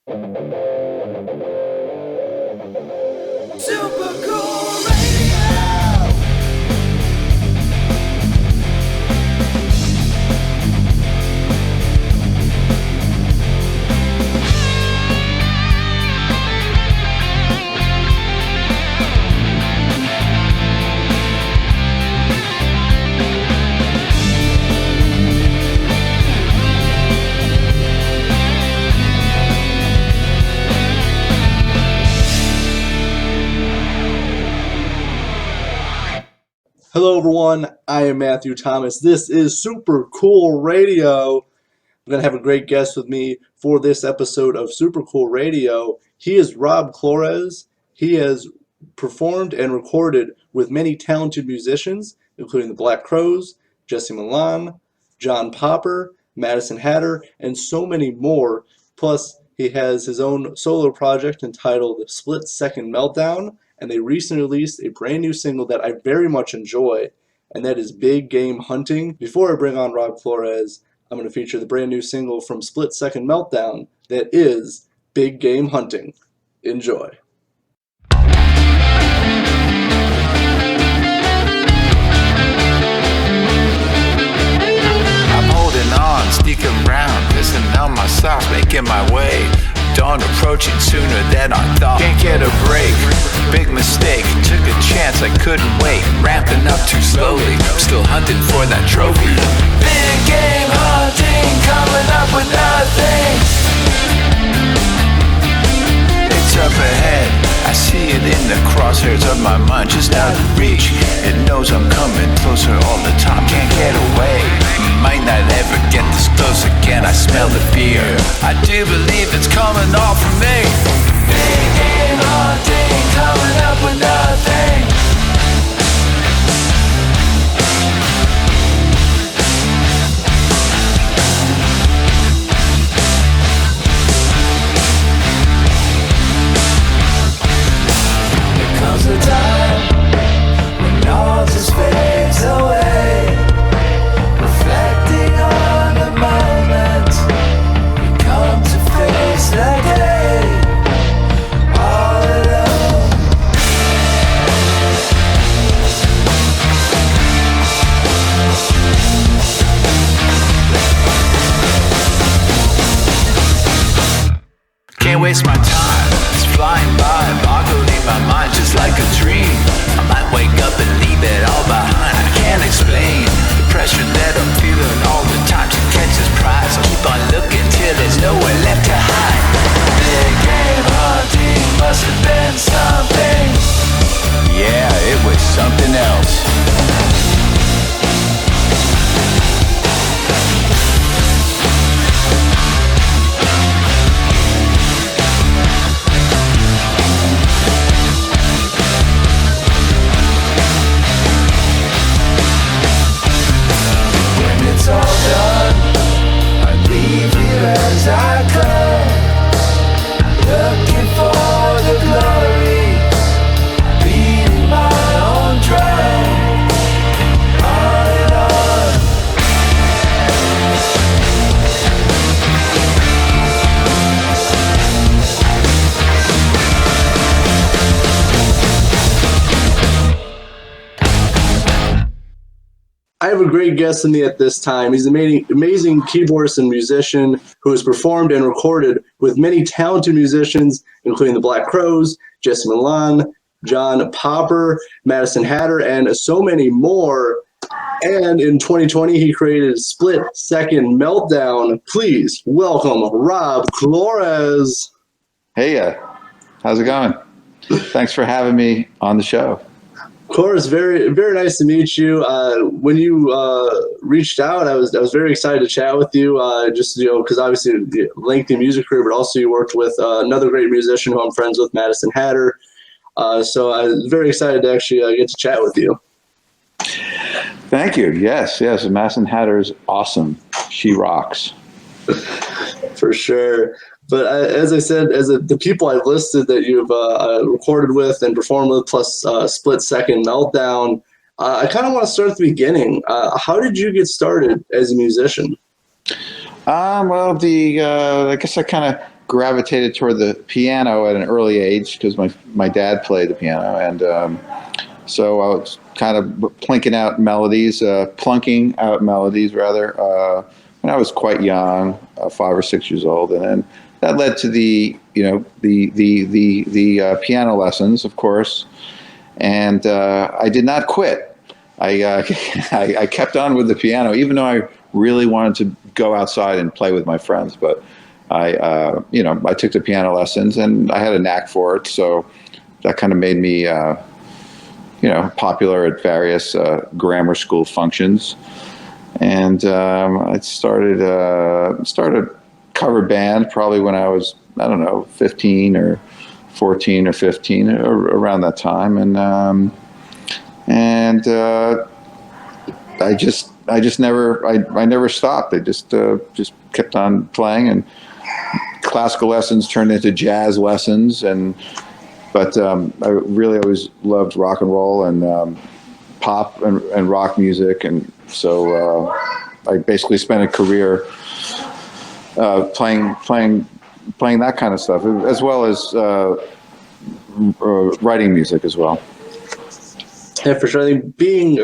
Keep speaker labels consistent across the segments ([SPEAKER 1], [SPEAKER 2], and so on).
[SPEAKER 1] Super cool radio.
[SPEAKER 2] Hello everyone, I am Matthew Thomas. This is Super Cool Radio. I'm going to have a great guest with me for this episode of Super Cool Radio. He is Rob Clores. He has performed and recorded with many talented musicians, including the Black Crowes, Jesse Milan, John Popper, Madysin Hatter, and so many more. Plus, he has his own solo project entitled Split Second Meltdown, and they recently released a brand new single that I very much enjoy, and that is Big Game Hunting. Before I bring on Rob Clores, I'm going to feature the brand new single from Split Second Meltdown that is Big Game Hunting. Enjoy.
[SPEAKER 3] I'm holding on, sneaking around, pissing on my socks, making my way. Dawn approaching sooner than I thought. Can't get a break, big mistake. Took a chance, I couldn't wait. Ramping up too slowly, still hunting for that trophy. Big game hunting, coming up with nothing. It's up ahead, I see it in the crosshairs of my mind, just out of reach. It knows I'm coming closer all the time, can't get away. Might not ever get this close again, I smell the fear. I do believe it's coming all from me. Big game hunting, coming up with nothing. There comes a time when all just fades away. Reflecting on the moment, we come to face the day all alone. Can't waste my time, it's flying by, boggling my mind just like a dream. I might wake up and leave it all behind, I can't explain the pressure that I'm feeling all the time to catch this prize. I keep on looking till there's nowhere left to hide. Big game hunting must have been something. Yeah, it was something else. It's all done, I leave here as I come, looking for the glory, beating my own drum, on and on.
[SPEAKER 2] I have a great guest with me at this time. He's an amazing keyboardist and musician who has performed and recorded with many talented musicians, including the Black Crowes, Jesse Milan, John Popper, Madysin Hatter, and so many more. And in 2020, he created Split Second Meltdown. Please welcome Rob Clores.
[SPEAKER 4] Hey, how's it going? Thanks for having me on the show.
[SPEAKER 2] Of course, very, very nice to meet you. When you reached out, I was very excited to chat with you. Just because obviously lengthy music career, but also you worked with another great musician who I'm friends with, Madysin Hatter. So I was very excited to actually get to chat with you.
[SPEAKER 4] Thank you. Yes. Madysin Hatter is awesome. She rocks.
[SPEAKER 2] For sure. But as I said, the people I've listed that you've recorded with and performed with, plus Split Second Meltdown, I kind of want to start at the beginning. How did you get started as a musician?
[SPEAKER 4] I guess I kind of gravitated toward the piano at an early age because my dad played the piano, and so I was kind of plunking out melodies rather, when I was quite young, 5 or 6 years old, and then that led to the piano lessons, of course, and I did not quit. I kept on with the piano, even though I really wanted to go outside and play with my friends. But I took the piano lessons, and I had a knack for it, so that kind of made me, popular at various grammar school functions. And I started cover band probably when I was, 15 or 14 or 15, or around that time, and I never stopped. I just kept on playing, and classical lessons turned into jazz lessons, but I really always loved rock and roll and pop and rock music, and so I basically spent a career playing that kind of stuff, as well as writing music as well.
[SPEAKER 2] Yeah, for sure. I think being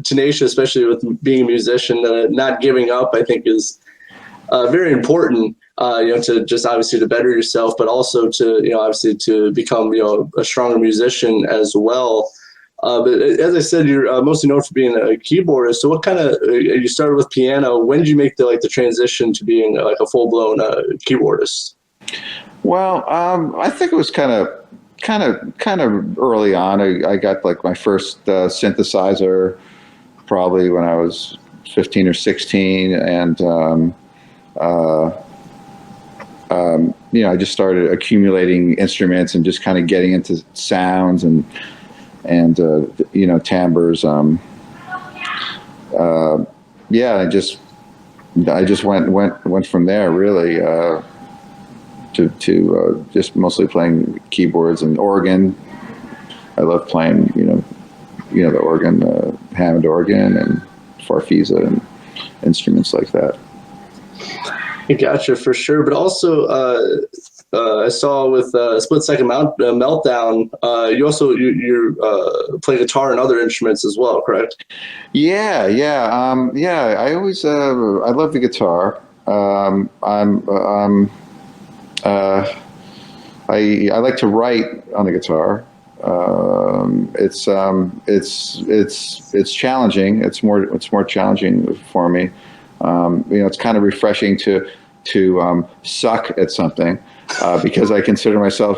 [SPEAKER 2] tenacious, especially with being a musician, not giving up, I think is very important. To just obviously to better yourself, but also to obviously to become a stronger musician as well. But as I said, you're mostly known for being a keyboardist. So what kind of you started with piano? When did you make the transition to being like a full blown keyboardist?
[SPEAKER 4] Well, I think it was kind of early on. I got like my first synthesizer probably when I was 15 or 16, and I just started accumulating instruments and just kind of getting into sounds and timbres. I just went from there really. To just mostly playing keyboards and organ. I love playing, the organ, Hammond organ and Farfisa and instruments like that.
[SPEAKER 2] I gotcha, for sure. But also, I saw with Split Second Meltdown, you also you play guitar and other instruments as well, correct?
[SPEAKER 4] Yeah. I always I love the guitar. I like to write on the guitar. It's challenging. It's more challenging for me. It's kind of refreshing to suck at something because I consider myself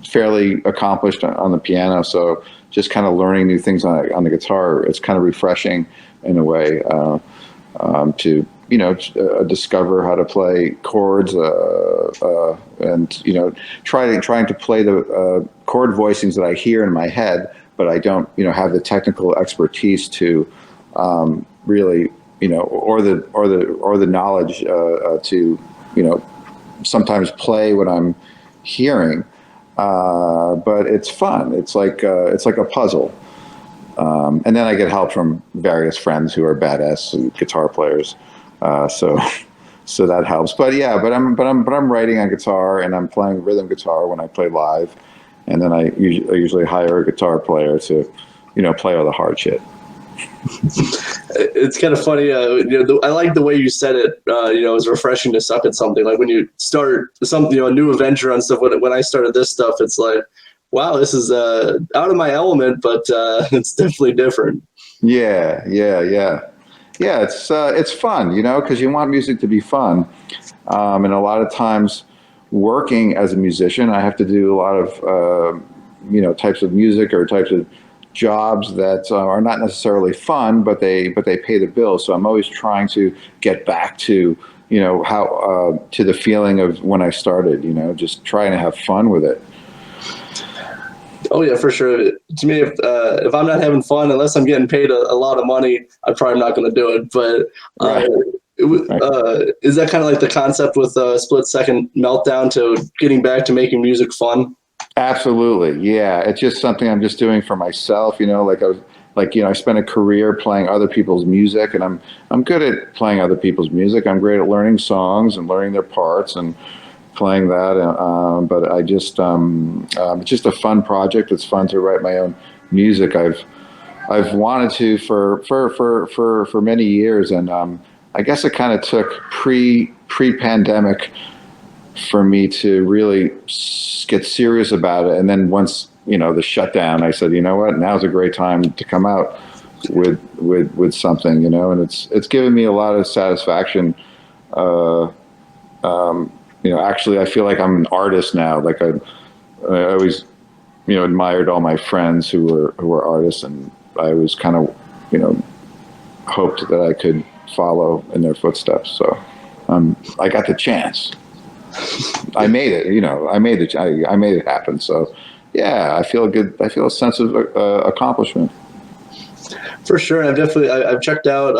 [SPEAKER 4] fairly accomplished on the piano. So just kind of learning new things on the guitar, it's kind of refreshing in a way to discover how to play chords and trying to play the chord voicings that I hear in my head, but I don't have the technical expertise to really or the knowledge to sometimes play what I'm hearing, but it's fun. It's like a puzzle. And then I get help from various friends who are badass guitar players, so that helps. But I'm writing on guitar, and I'm playing rhythm guitar when I play live, and then I usually hire a guitar player to play all the hard shit.
[SPEAKER 2] It's kind of funny. I like the way you said it. It's refreshing to suck at something. Like when you start something, a new adventure on stuff. When I started this stuff, it's like, wow, this is out of my element, but it's definitely different.
[SPEAKER 4] Yeah. It's fun, because you want music to be fun, and a lot of times, working as a musician, I have to do a lot of types of music or types of jobs that are not necessarily fun, but they pay the bills. So I'm always trying to get back to how to the feeling of when I started. Just trying to have fun with it.
[SPEAKER 2] Oh yeah, for sure. To me, if I'm not having fun, unless I'm getting paid a lot of money, I'm probably not going to do it. But
[SPEAKER 4] Right.
[SPEAKER 2] Is that kind of like the concept with Split Second Meltdown, to getting back to making music fun?
[SPEAKER 4] Absolutely, yeah. It's just something I'm just doing for myself. I spent a career playing other people's music, and I'm good at playing other people's music. I'm great at learning songs and learning their parts, and playing that. But I just it's just a fun project. It's fun to write my own music. I've wanted to for many years, and I guess it kind of took pre-pandemic for me to really get serious about it. And then once, the shutdown, I said, you know what, now's a great time to come out with something, and it's given me a lot of satisfaction. Actually, I feel like I'm an artist now. Like I always, admired all my friends who were artists, and I was kind of, hoped that I could follow in their footsteps. So I got the chance. I made it. I made it happen. So yeah, I feel good. I feel a sense of accomplishment.
[SPEAKER 2] For sure. I've checked out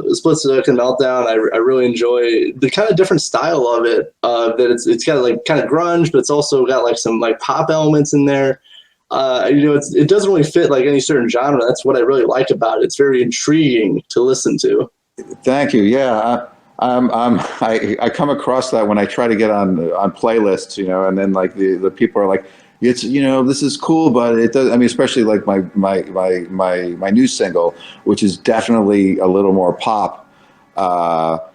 [SPEAKER 2] Split Second Meltdown. I really enjoy the kind of different style of it. That it's got like kind of grunge, but it's also got like some like pop elements in there. It doesn't really fit like any certain genre. That's what I really like about it. It's very intriguing to listen to.
[SPEAKER 4] Thank you. Yeah, I come across that when I try to get on playlists, and then like the people are like, it's, this is cool, but it does. I mean, especially like my new single, which is definitely a little more pop, but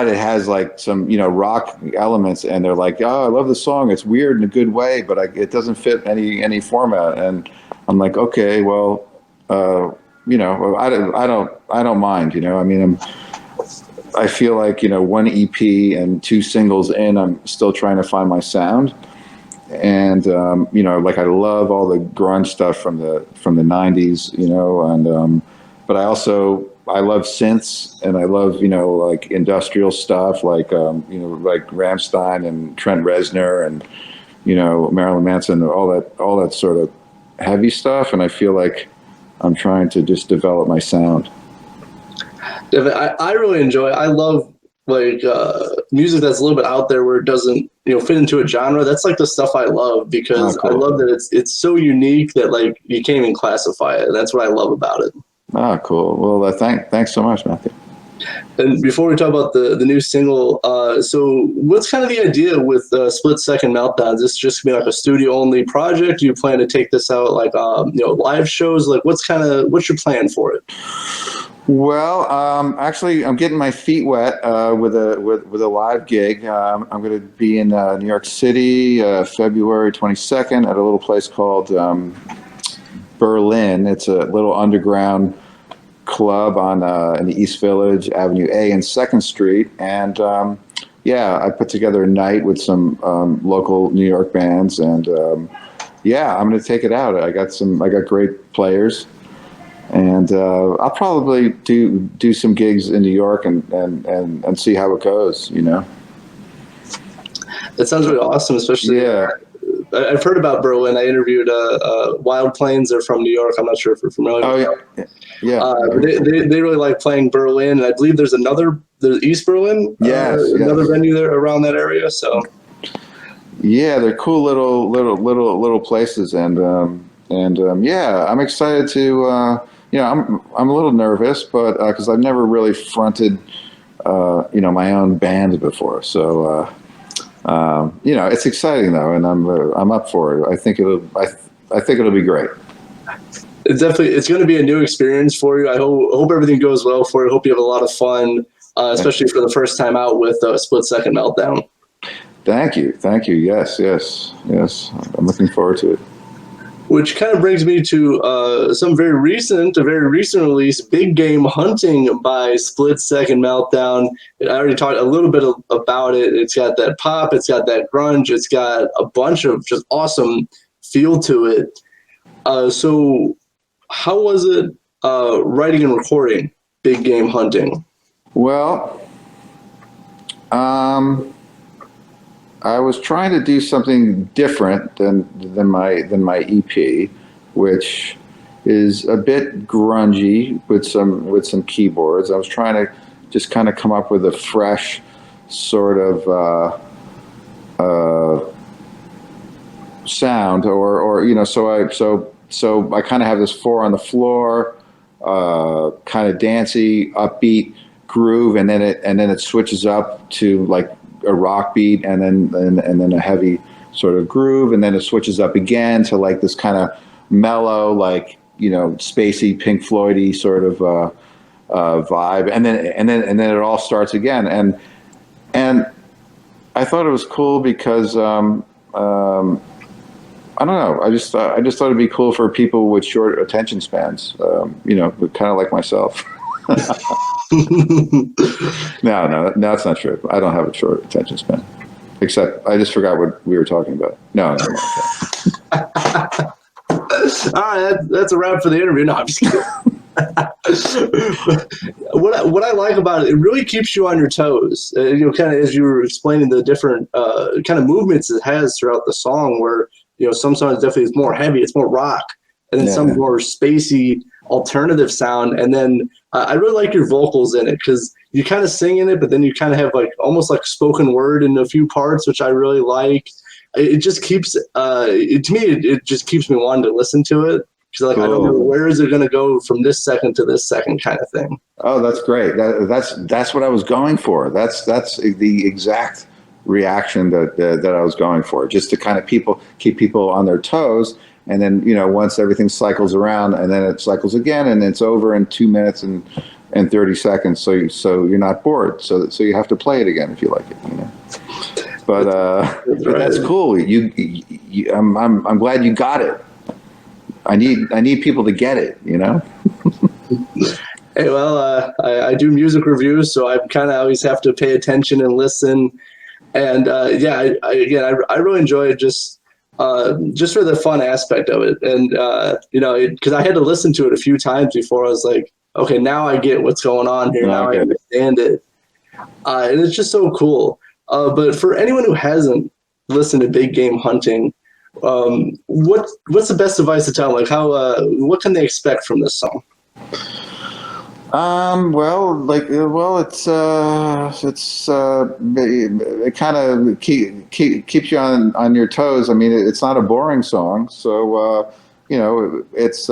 [SPEAKER 4] it has like some, rock elements, and they're like, oh, I love the song. It's weird in a good way, but it doesn't fit any format. And I'm like, okay, well, I don't mind, I mean, I feel like, one EP and 2 singles in, I'm still trying to find my sound. And, like I love all the grunge stuff from the 90s, and, but I love synths, and I love, like industrial stuff, like, like Rammstein and Trent Reznor and, Marilyn Manson, all that sort of heavy stuff. And I feel like I'm trying to just develop my sound.
[SPEAKER 2] I really enjoy it. I love like music that's a little bit out there where it doesn't fit into a genre. That's like the stuff I love, because
[SPEAKER 4] cool.
[SPEAKER 2] I love that it's so unique that like you can't even classify it. That's what I love about it.
[SPEAKER 4] Cool. Well, thanks so much, Matthew.
[SPEAKER 2] And before we talk about the new single, so what's kind of the idea with Split Second Meltdown? Is this just gonna be like a studio only project? Do you plan to take this out like live shows? Like what's your plan for it?
[SPEAKER 4] Well, actually, I'm getting my feet wet with a live gig. I'm going to be in New York City, February 22nd, at a little place called Berlin. It's a little underground club in the East Village, Avenue A and 2nd Street. And I put together a night with some local New York bands, and I'm going to take it out. I got great players. And I'll probably do some gigs in New York and see how it goes,
[SPEAKER 2] That sounds really awesome, especially.
[SPEAKER 4] Yeah.
[SPEAKER 2] I've heard about Berlin. I interviewed Wild Plains. They're from New York. I'm not sure if you're familiar.
[SPEAKER 4] Oh, yeah.
[SPEAKER 2] They really like playing Berlin. And I believe there's East Berlin. Another venue there around that area. So.
[SPEAKER 4] Yeah, they're cool little places, and I'm excited to. I'm a little nervous, but because I've never really fronted, my own band before. So, it's exciting though, and I'm up for it. I think it'll be great.
[SPEAKER 2] It's going to be a new experience for you. I hope everything goes well for you. I hope you have a lot of fun, especially for the first time out with Split Second Meltdown.
[SPEAKER 4] Thank you. Yes. I'm looking forward to it.
[SPEAKER 2] Which kind of brings me to a very recent release, Big Game Hunting by Split Second Meltdown. I already talked a little bit about it. It's got that pop, it's got that grunge, it's got a bunch of just awesome feel to it. So how was it writing and recording Big Game Hunting?
[SPEAKER 4] Well, I was trying to do something different than my EP, which is a bit grungy with some keyboards. I was trying to just kind of come up with a fresh sort of sound, or so I kind of have this 4 on the floor, kind of dancey, upbeat groove, and then it switches up to like a rock beat and then a heavy sort of groove, and then it switches up again to like this kind of mellow, like, you know, spacey Pink Floyd-y sort of vibe, and then it all starts again, and I thought it was cool because I don't know. I just thought it'd be cool for people with short attention spans, you know, kind of like myself. No, that's not true. I don't have a short attention span. Except I just forgot what we were talking about. No.
[SPEAKER 2] All right, that's a wrap for the interview. No, I'm just kidding. What I like about it, it really keeps you on your toes. You know, kind of as you were explaining the different kind of movements it has throughout the song, where, you know, some songs definitely it's more heavy, it's more rock, and then some more spacey alternative sound. And then I really like your vocals in it because you kind of sing in it, but then you kind of have like almost like spoken word in a few parts, which I really like. It just keeps it just keeps me wanting to listen to it. Because like, cool. I don't know, where is it going to go from this second to this second kind of thing.
[SPEAKER 4] Oh, that's great. That's what I was going for. That's the exact reaction that I was going for. Just to kind of keep people on their toes, and then, you know, once everything cycles around, and then it cycles again, and it's over in 2 minutes and 30 seconds. So you're not bored. So you have to play it again if you like it. You know. But but that's cool. I'm glad you got it. I need people to get it, you know.
[SPEAKER 2] Hey, well, I do music reviews, so I kind of always have to pay attention and listen. And I really enjoy it just for the fun aspect of it. And you know, because I had to listen to it a few times before I was like, okay, now I get what's going on here. Now I understand it, and it's just so cool. But for anyone who hasn't listened to Big Game Hunting, what's the best advice to tell them? Like what can they expect from this song?
[SPEAKER 4] It kind of keeps you on your toes. I mean, it's not a boring song, so you know, it's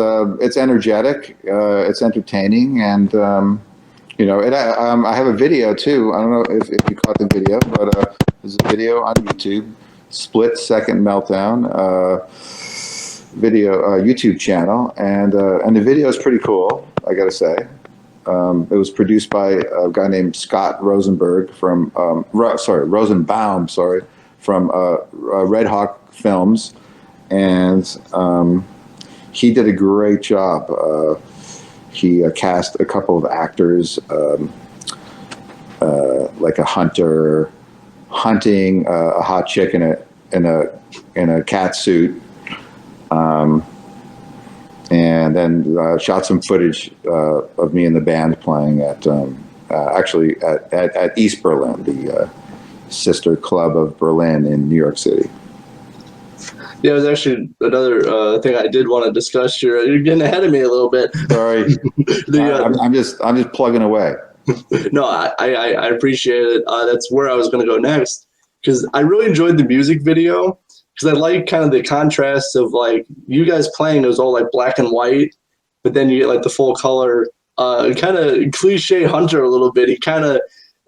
[SPEAKER 4] energetic, it's entertaining, and you know, I have a video too. I don't know if you caught the video, but there's a video on YouTube. Split Second Meltdown video YouTube channel, and the video is pretty cool, I gotta say. It was produced by a guy named Scott Rosenbaum from Red Hawk Films, and he did a great job. He cast a couple of actors, like a hunter hunting a hot chick in a cat suit, and then shot some footage of me and the band playing at East Berlin, the sister club of Berlin in New York City.
[SPEAKER 2] Yeah, it was actually another thing I did want to discuss here. You're getting ahead of me a little bit.
[SPEAKER 4] Sorry, I'm just plugging away.
[SPEAKER 2] No, I appreciate it. That's where I was going to go next, because I really enjoyed the music video, because I like kind of the contrast of like you guys playing. It was all like black and white, but then you get like the full color, kind of cliche Hunter a little bit. He kind of,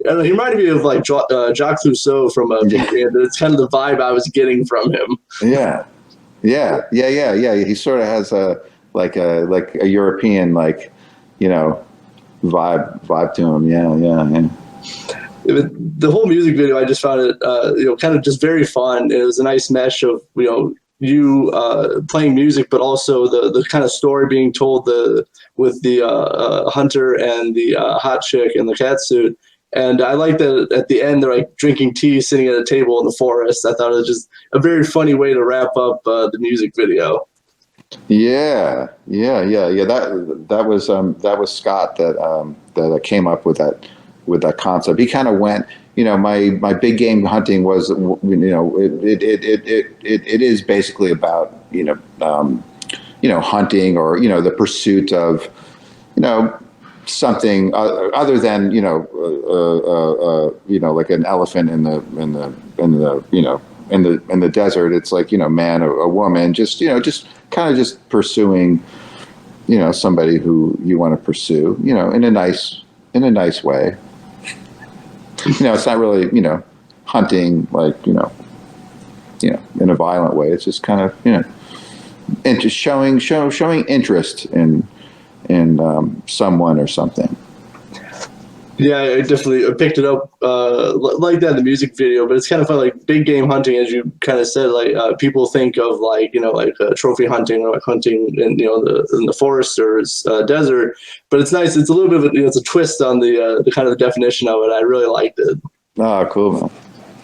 [SPEAKER 2] he reminded me of like Jacques Clouseau from Big Band. It's kind of the vibe I was getting from him.
[SPEAKER 4] Yeah. He sort of has a European, like, you know, vibe to him. Yeah.
[SPEAKER 2] The whole music video, I just found it, you know, kind of just very fun. It was a nice mesh of, you know, you playing music, but also the kind of story being told with the hunter and the hot chick in the cat suit. And I like that at the end they're like drinking tea, sitting at a table in the forest. I thought it was just a very funny way to wrap up the music video.
[SPEAKER 4] Yeah. That was Scott that came up with that concept. He kind of went, you know, my Big Game Hunting was, you know, it is basically about, you know, hunting, or, you know, the pursuit of, you know, something other than, you know, like an elephant in the desert. It's like, you know, man, a woman, just, you know, just kind of just pursuing, you know, somebody who you want to pursue, you know, in a nice way. You know, it's not really, you know, hunting, like, in a violent way. It's just kind of, and just showing interest in someone or something.
[SPEAKER 2] Yeah, I definitely picked it up like that in the music video, but it's kind of fun, like big game hunting, as you kind of said. Like people think of like trophy hunting or like hunting in in the forest or desert, but it's nice. It's a little bit of it's a twist on the kind of the definition of it. I really liked it.
[SPEAKER 4] Oh, cool, man!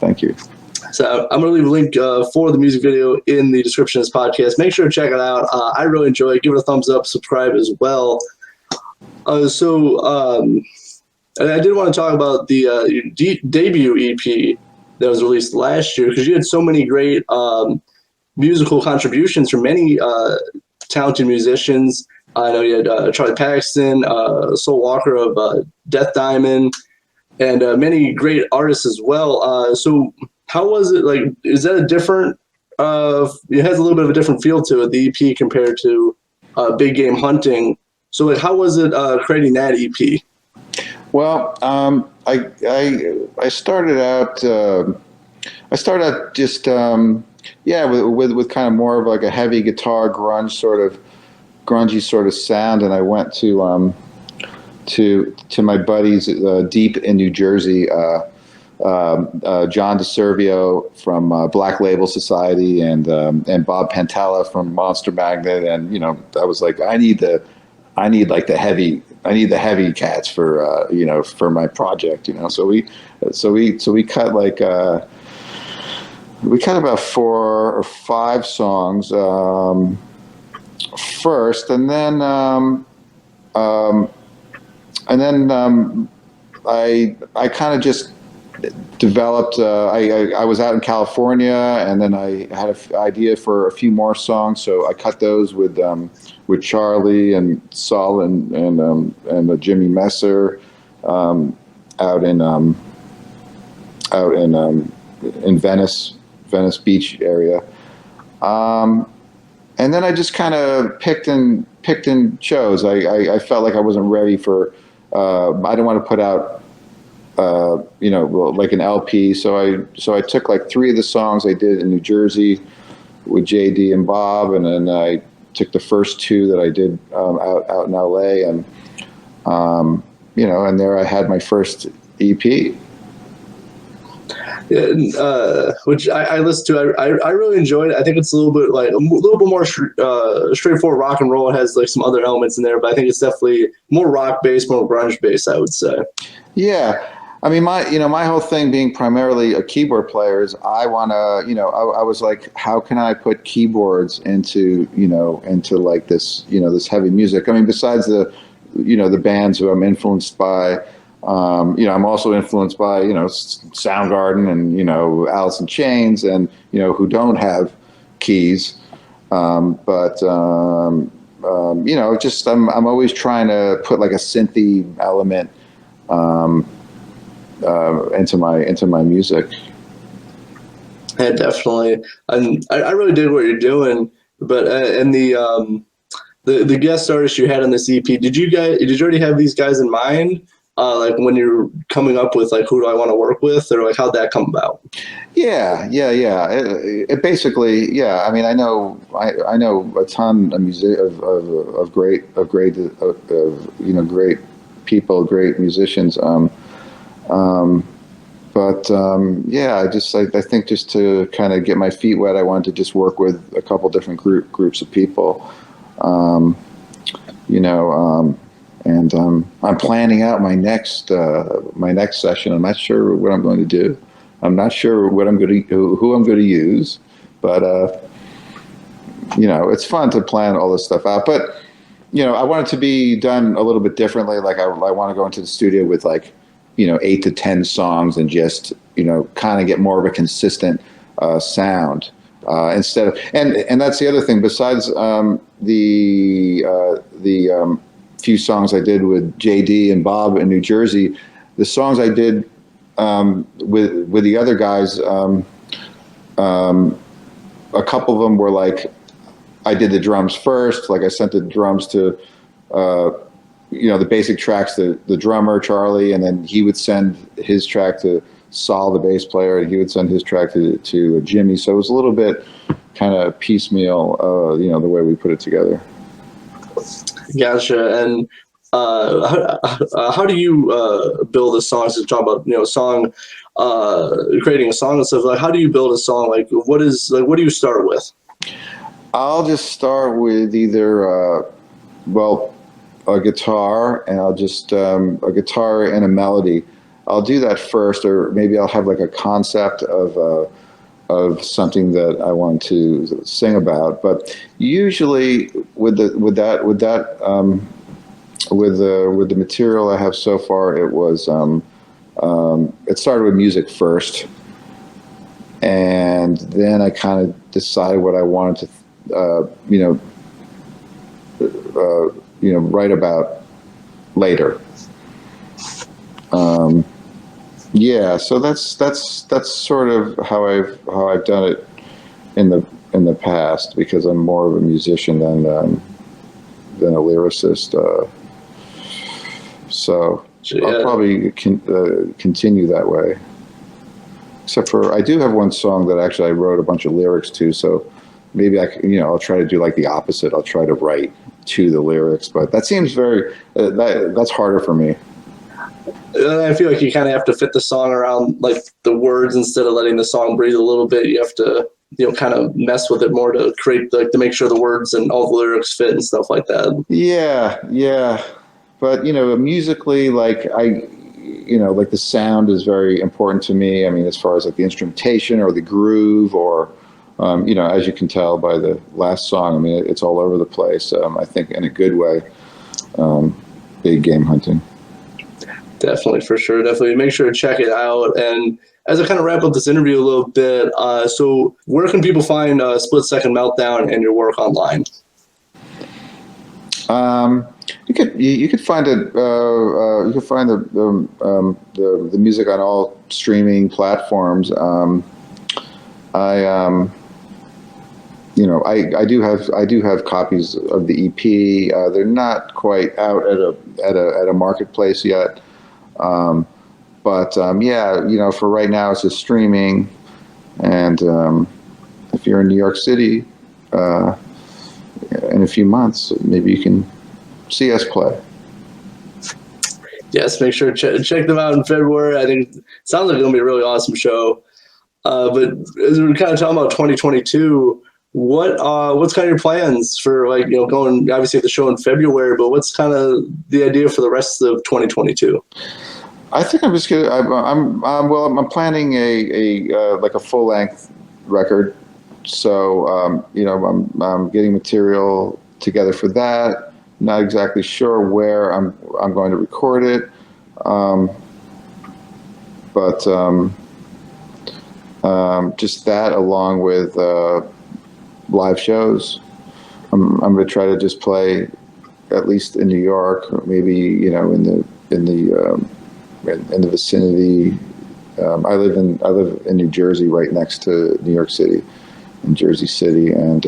[SPEAKER 4] Thank you.
[SPEAKER 2] So I'm going to leave a link for the music video in the description of this podcast. Make sure to check it out. I really enjoy it. Give it a thumbs up. Subscribe as well. And I did want to talk about the debut EP that was released last year, because you had so many great musical contributions from many talented musicians. I know you had Charlie Paxton, Soul Walker of Death Diamond, and many great artists as well. So how was it? Like, is that a different? It has a little bit of a different feel to it, the EP, compared to Big Game Hunting. So, like, how was it creating that EP?
[SPEAKER 4] Well, I started out just with kind of more of like a heavy guitar grungy sort of sound, and I went to my buddies deep in New Jersey, John DeServio from Black Label Society and Bob Pantella from Monster Magnet, and I was like, I need the heavy cats for for my project, so we cut we cut about 4 or 5 songs first, and then I kind of just developed. I was out in California, and then I had an idea for a few more songs, so I cut those with Charlie and Saul and Jimmy Messer out in Venice Beach area, and then I just kind of picked and chose. I felt like I wasn't ready for. I didn't want to put out. Like an LP. So I took like 3 of the songs I did in New Jersey with JD and Bob, and then I took the first 2 that I did out in LA, and and there I had my first EP.
[SPEAKER 2] Yeah, which I listened to. I really enjoyed it. I think it's a little bit more straightforward rock and roll. It has like some other elements in there, but I think it's definitely more rock based, more grunge based, I would say.
[SPEAKER 4] Yeah. I mean, my whole thing being primarily a keyboard player is I want to, I was like, how can I put keyboards into like this, this heavy music? I mean, besides the bands who I'm influenced by, I'm also influenced by, Soundgarden and, Alice in Chains and, who don't have keys. Just, I'm always trying to put like a synthy element, into my music.
[SPEAKER 2] Yeah, definitely. And I really dig what you're doing. But and the guest artists you had on this EP, did you already have these guys in mind? Like when you're coming up with like, who do I want to work with, or like how'd that come about?
[SPEAKER 4] Yeah. It basically, yeah. I mean, I know a ton of great people, great musicians. I think just to kind of get my feet wet, I wanted to just work with a couple different groups of people, and I'm planning out my next session. I'm not sure what I'm going to do. I'm not sure who I'm going to use, but it's fun to plan all this stuff out. But I want it to be done a little bit differently. Like I want to go into the studio with like 8 to 10 songs and just kind of get more of a consistent sound instead of and that's the other thing. Besides the few songs I did with JD and Bob in New Jersey, the songs I did with the other guys, a couple of them were like I did the drums first. Like I sent the drums to the basic tracks to the drummer Charlie, and then he would send his track to Saul, the bass player, and he would send his track to Jimmy. So it was a little bit kind of piecemeal, the way we put it together.
[SPEAKER 2] Gotcha. And how do you build a song? So talk about creating a song and stuff. Like, how do you build a song? Like, what do you start with?
[SPEAKER 4] I'll just start with either a guitar, and I'll just a guitar and a melody. I'll do that first, or maybe I'll have like a concept of something that I want to sing about. But usually with the material I have so far, it was it started with music first, and then I kind of decided what I wanted to write about later. So that's sort of how I've done it in the past, because I'm more of a musician than a lyricist. So I'll probably continue that way. Except for I do have one song that actually I wrote a bunch of lyrics to. So maybe I'll try to do like the opposite. I'll try to write to the lyrics, but that seems that's harder for me.
[SPEAKER 2] I feel like you kind of have to fit the song around like the words instead of letting the song breathe a little bit. You have to, kind of mess with it more to create to make sure the words and all the lyrics fit and stuff like that.
[SPEAKER 4] Yeah. But, musically, like like the sound is very important to me. I mean, as far as like the instrumentation or the groove or, as you can tell by the last song, I mean, it's all over the place. I think in a good way, big game hunting.
[SPEAKER 2] Definitely, for sure. Definitely. Make sure to check it out. And as I kind of wrap up this interview a little bit, so where can people find Split Second Meltdown and your work online?
[SPEAKER 4] You could find it. You could find the music on all streaming platforms. I do have copies of the EP. They're not quite out at a marketplace yet. But for right now it's just streaming. And if you're in New York City in a few months, maybe you can see us play.
[SPEAKER 2] Yes, make sure to check them out in February. I think it sounds like it's going to be a really awesome show. But as we're kind of talking about 2022, what's kind of your plans for going, obviously the show in February, but what's kind of the idea for the rest of 2022?
[SPEAKER 4] I think I'm just gonna. I'm planning a full length record, so I'm getting material together for that. Not exactly sure where I'm going to record it, but just that along with live shows. I'm going to try to just play at least in New York, or maybe in the vicinity. I live in New Jersey, right next to New York City, in Jersey City, and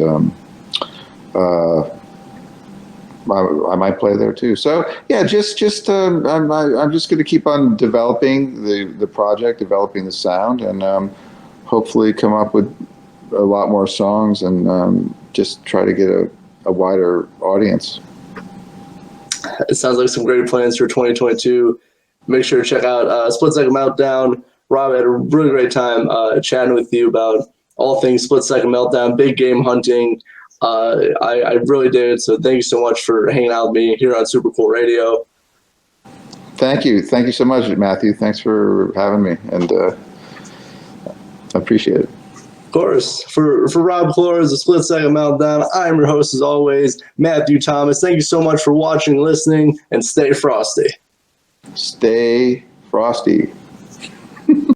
[SPEAKER 4] I might play there too. So yeah, I'm just going to keep on developing the project, developing the sound, and hopefully come up with a lot more songs, and just try to get a wider audience.
[SPEAKER 2] It sounds like some great plans for 2022. Make sure to check out Split Second Meltdown. Rob, I had a really great time chatting with you about all things Split Second Meltdown, big game hunting. I really did. So thank you so much for hanging out with me here on Super Cool Radio.
[SPEAKER 4] Thank you so much, Matthew. Thanks for having me, and I appreciate it.
[SPEAKER 2] Of course. For Rob Clores, the Split Second Meltdown, I'm your host as always, Matthew Thomas. Thank you so much for watching, listening, and stay frosty.
[SPEAKER 4] Stay frosty.